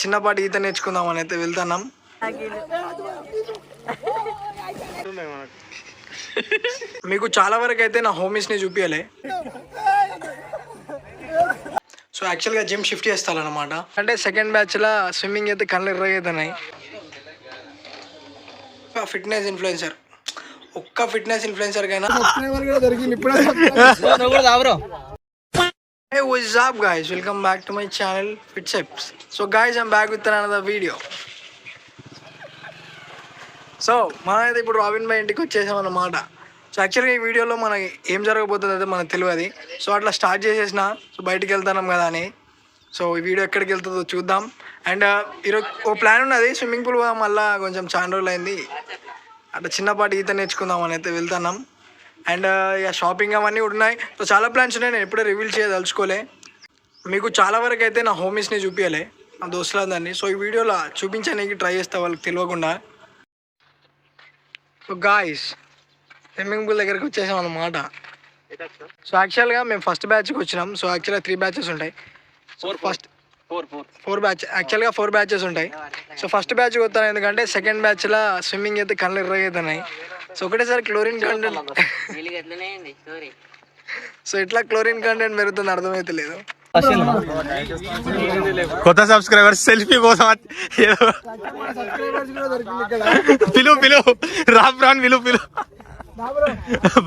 చిన్నపాటి ఈత నేర్చుకుందామని అయితే వెళ్తున్నాం. మీకు చాలా వరకు అయితే నా హోమీస్ని చూపించలే. సో యాక్చువల్గా జిమ్ షిఫ్ట్ చేస్తానన్నమాట. అంటే సెకండ్ బ్యాచ్లో స్విమ్మింగ్ అయితే కళ్ళు ఎర్రగవుతున్నాయి. ఫిట్నెస్ ఇన్ఫ్లుయెన్సర్, ఒక్క ఫిట్నెస్ ఇన్ఫ్లుయెన్సర్ కైనా Hey, what's up guys, welcome back to my channel Fitseps. So guys, I'm back with another video. So మనమైతే ఇప్పుడు రాబిన్ భాయ్ ఇంటికి వచ్చేసాం అన్నమాట. సో యాక్చువల్గా ఈ వీడియోలో మనకి ఏం జరగబోతుంది అయితే మనకు తెలియదు. సో అట్లా స్టార్ట్ చేసేసిన. సో బయటికి వెళ్తున్నాం కదా అని. సో ఈ వీడియో ఎక్కడికి వెళ్తుందో చూద్దాం. అండ్ ఈరోజు ఓ ప్లాన్ ఉన్నది, స్విమ్మింగ్ పూల్ పోదాం. మళ్ళీ కొంచెం చాలా రోజులు అయింది, అట్లా చిన్నపాటి ఈత నేర్చుకుందామని అయితే వెళ్తున్నాం. అండ్ ఇక షాపింగ్ అవన్నీ ఉన్నాయి. సో చాలా ప్లాన్స్ ఉన్నాయి, నేను ఎప్పుడూ రివీల్ చేయదలుచుకోలే. మీకు చాలా వరకు అయితే నా హోమీస్ని చూపించలే, నా దోస్తులందరినీ. సో ఈ వీడియోలో చూపించడానికి ట్రై చేస్తా వాళ్ళకి తెలియకుండా. సో గాయ్స్, స్విమ్మింగ్ పూల్ దగ్గరికి వచ్చేసాం అన్నమాట. సో యాక్చువల్గా మేము ఫస్ట్ బ్యాచ్కి వచ్చినాం. సో యాక్చువల్గా 3 బ్యాచెస్ ఉంటాయి. ఫోర్ బ్యాచ్ యాక్చువల్గా 4 బ్యాచెస్ ఉంటాయి. సో ఫస్ట్ బ్యాచ్కి వస్తాను ఎందుకంటే సెకండ్ బ్యాచ్లో స్విమ్మింగ్ అయితే కళ్ళు ఎర్రగవుతున్నాయి. సో ఒకటేసారి క్లోరిన్ కంటెంట్, సో ఇట్లా క్లోరిన్ కంటెంట్ పెరుగుతుంది అర్థమైతే లేదు. కొత్త సబ్స్క్రైబర్ సెల్ఫీ కోసం పిలు రామ్ పిలు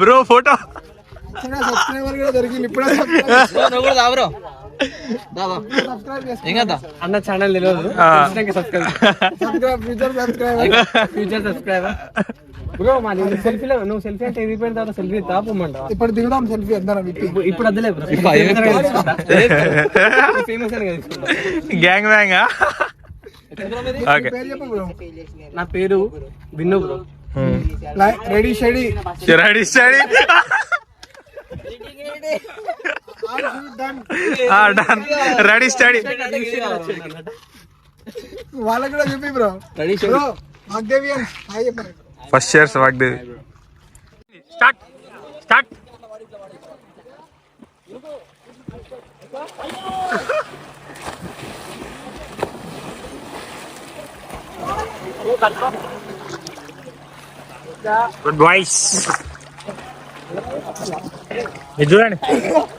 బ్రో ఫోటో అన్న ఛానల్ తెలియదు, ఫ్యూచర్ సబ్స్క్రైబర్ బ్రో. మా సెల్ఫీలో నువ్వు సెల్ఫీ అంటే ఎదిగిపోయిన తర్వాత సెల్ఫీ తాపమంట. ఇప్పుడు దిగుదాం సెల్ఫీ అందరం. ఇప్పుడు అద్దలే ఫేమస్ అని గ్యాంగ్ బ్యాంగ్. నా పేరు Vinnu bro. Ready steady ready steady వాళ్ళకి కూడా చెప్పి బ్రో. Ready bro. వాగ్దేవియన్ హాయ్ చెప్పండి. First years Vagdevi. Start good boys. ఇది చూడండి,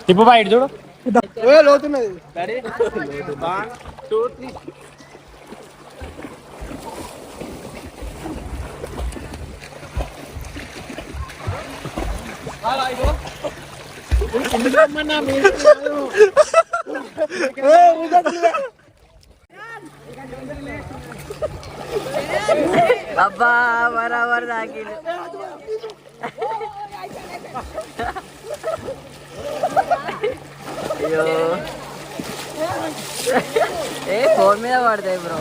తిప్పు బా, ఇటు చూడు. లోతున్నది. అబ్బా బరాబర్ తాకిండు. అయ్యో ఫోన్ మీద పడతాయి బ్రో.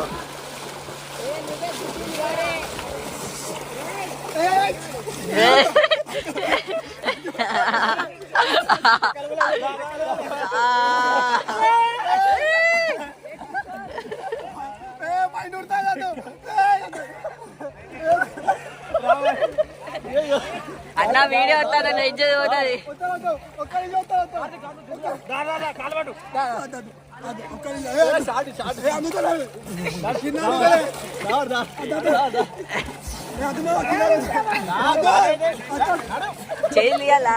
అన్న వీడియో వస్తానన్న ఇజ్జత్ పోతుంది. చెయ్యాలా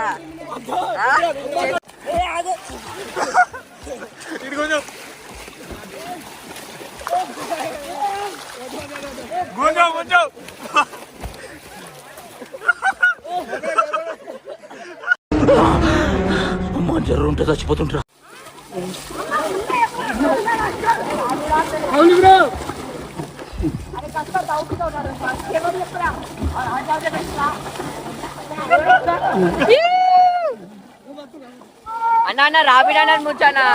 అమ్మ జ్వరం ఉంటే చచ్చిపోతుంటా. అన్న రాబిడ్ అన్న ముచ్చానా.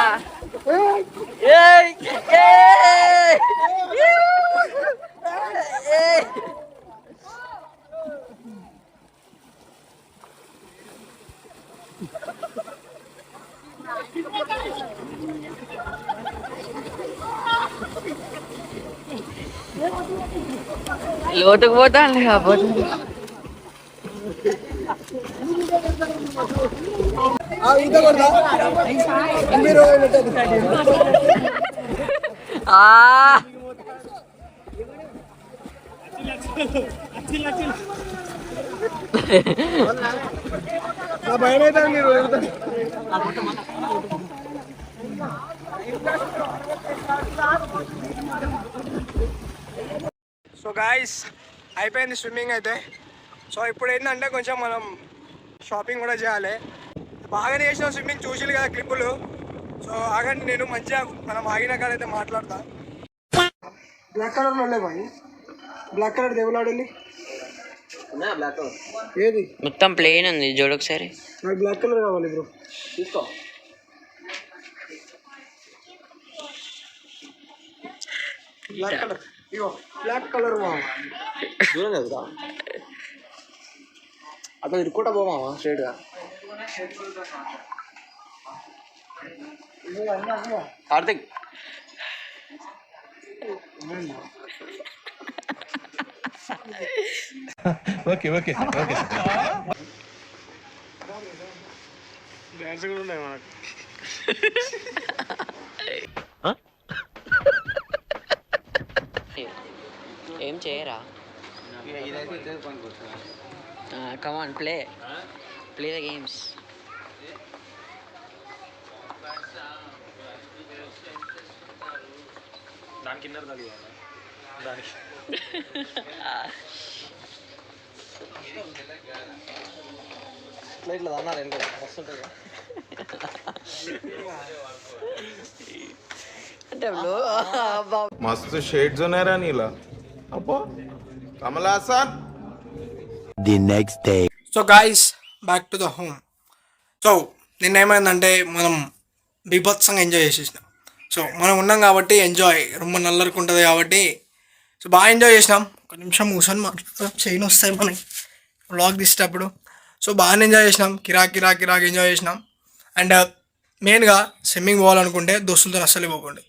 లోతుకు పోతాను కాకపోతే భయం అయితే మీరు సో గాయస్ అయిపోయింది స్విమ్మింగ్ అయితే. సో ఇప్పుడు ఏంటంటే కొంచెం మనం షాపింగ్ కూడా చేయాలి. బాగానే చేసిన స్విమ్మింగ్ చూసిరు కదా క్లిప్పులు. సో ఆగండి, నేను మంచిగా మనం ఆగిన కాడైతే మాట్లాడతా. బ్లాక్ కలర్లో ఉండే బాయ్, బ్లాక్ కలర్ దేవులాడు ఏది మొత్తం ప్లేన్ ఉంది చూడు ఒకసారి. నాకు బ్లాక్ కలర్ కావాలి బ్రో, తీసుకో. బ్లాక్ కలర్ ఇగో, బ్లాక్ కలర్ దూరం కదా అట్లా ఇరుక్కుంటా పోమావా స్ట్రైట్గా. Karthik okay okay okay dance కూడా ఉన్నాయి మనకు. ఏం చేయరా? కమాన్ ప్లే ద గేమ్స్. దాని కింద దానికి ఇట్లా అన్నారు ఎందుకు వస్తుంటుంది అంటే मस्त शेड्स होणार नीला अप्पा Kamala Hasan the next day. So guys back to the home. So నిన్న ఏమైందంటే మనం బీభత్సంగా ఎంజాయ్ చేసేసినాం. సో మనం ఉన్నాం కాబట్టి ఎంజాయ్ రొమ్మ నల్లరికి ఉంటుంది కాబట్టి సో బాగా ఎంజాయ్ చేసినాం. ఒక నిమిషం కూర్చొని మాట్లాడుతాం, చైన్ వస్తాయి మనకి వ్లాగ్ తీసేటప్పుడు. సో బాగానే ఎంజాయ్ చేసినాం, కిరాక్ ఎంజాయ్ చేసినాం. అండ్ మెయిన్గా స్విమ్మింగ్ పోవాలనుకుంటే దోస్తులతో అస్సలు పోకండి.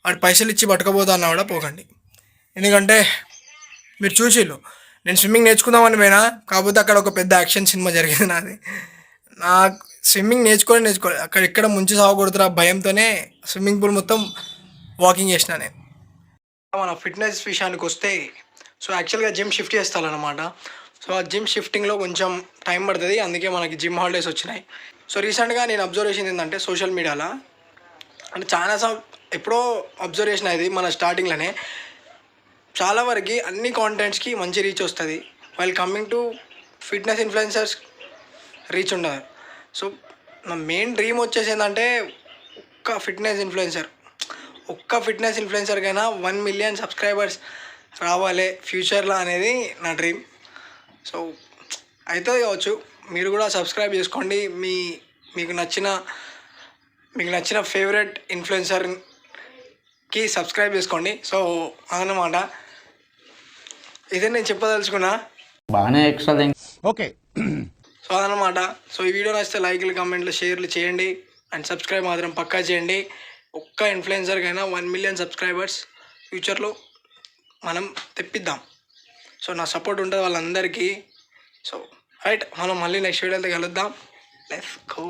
వాడు పైసలు ఇచ్చి పట్టుకపోతా అన్నా కూడా పోకండి. ఎందుకంటే మీరు చూసిళ్ళు, నేను స్విమ్మింగ్ నేర్చుకుందామని పోయినా, కాకపోతే అక్కడ ఒక పెద్ద యాక్షన్ సినిమా జరిగింది నాది. నాకు స్విమ్మింగ్ నేర్చుకోలేదు. అక్కడ ఎక్కడ ముంచి సాగకూడదురా భయంతోనే స్విమ్మింగ్ పూల్ మొత్తం వాకింగ్ చేసిన నేను. మన ఫిట్నెస్ విషయానికి వస్తే సో యాక్చువల్గా జిమ్ షిఫ్ట్ చేస్తారనమాట. సో ఆ జిమ్ షిఫ్టింగ్లో కొంచెం టైం పడుతుంది, అందుకే మనకి జిమ్ హాలిడేస్ వచ్చినాయి. సో రీసెంట్గా నేను అబ్జర్వ్ చేసింది ఏంటంటే సోషల్ మీడియాలో అంటే చాలా ఎప్పుడో అబ్జర్వ్ చేసిన ఇది మన స్టార్టింగ్లోనే చాలా వరకు అన్ని కాంటెంట్స్కి మంచి రీచ్ వస్తుంది. While coming to fitness influencers reach ఉండదు. సో నా మెయిన్ డ్రీమ్ వచ్చేసి ఏంటంటే ఒక్క ఫిట్నెస్ ఇన్ఫ్లుయెన్సర్కైనా 1 మిలియన్ సబ్స్క్రైబర్స్ రావాలి ఫ్యూచర్లో అనేది నా డ్రీమ్. సో అవుతుంది కావచ్చు, మీరు కూడా సబ్స్క్రైబ్ చేసుకోండి. మీకు నచ్చిన ఫేవరెట్ ఇన్ఫ్లుయెన్సర్కి సబ్స్క్రైబ్ చేసుకోండి. సో అదనమాట, ఇదే నేను చెప్పదలుచుకున్నా. బాగానే ఎక్స్ట్రా ओके సో అదనమాట. సో ఈ వీడియో నచ్చితే లైక్లు, కమెంట్లు, షేర్లు చేయండి. అండ్ సబ్స్క్రైబ్ మాత్రం పక్కా చేయండి. ఒక్క ఇన్ఫ్లుయెన్సర్కైనా 1 మిలియన్ సబ్స్క్రైబర్స్ ఫ్యూచర్లో మనం తెప్పిద్దాం. సో నా సపోర్ట్ ఉంటుంది వాళ్ళందరికీ. సో రైట్, మనం మళ్ళీ నెక్స్ట్ వీడియోతో కలుద్దాం. Let's go.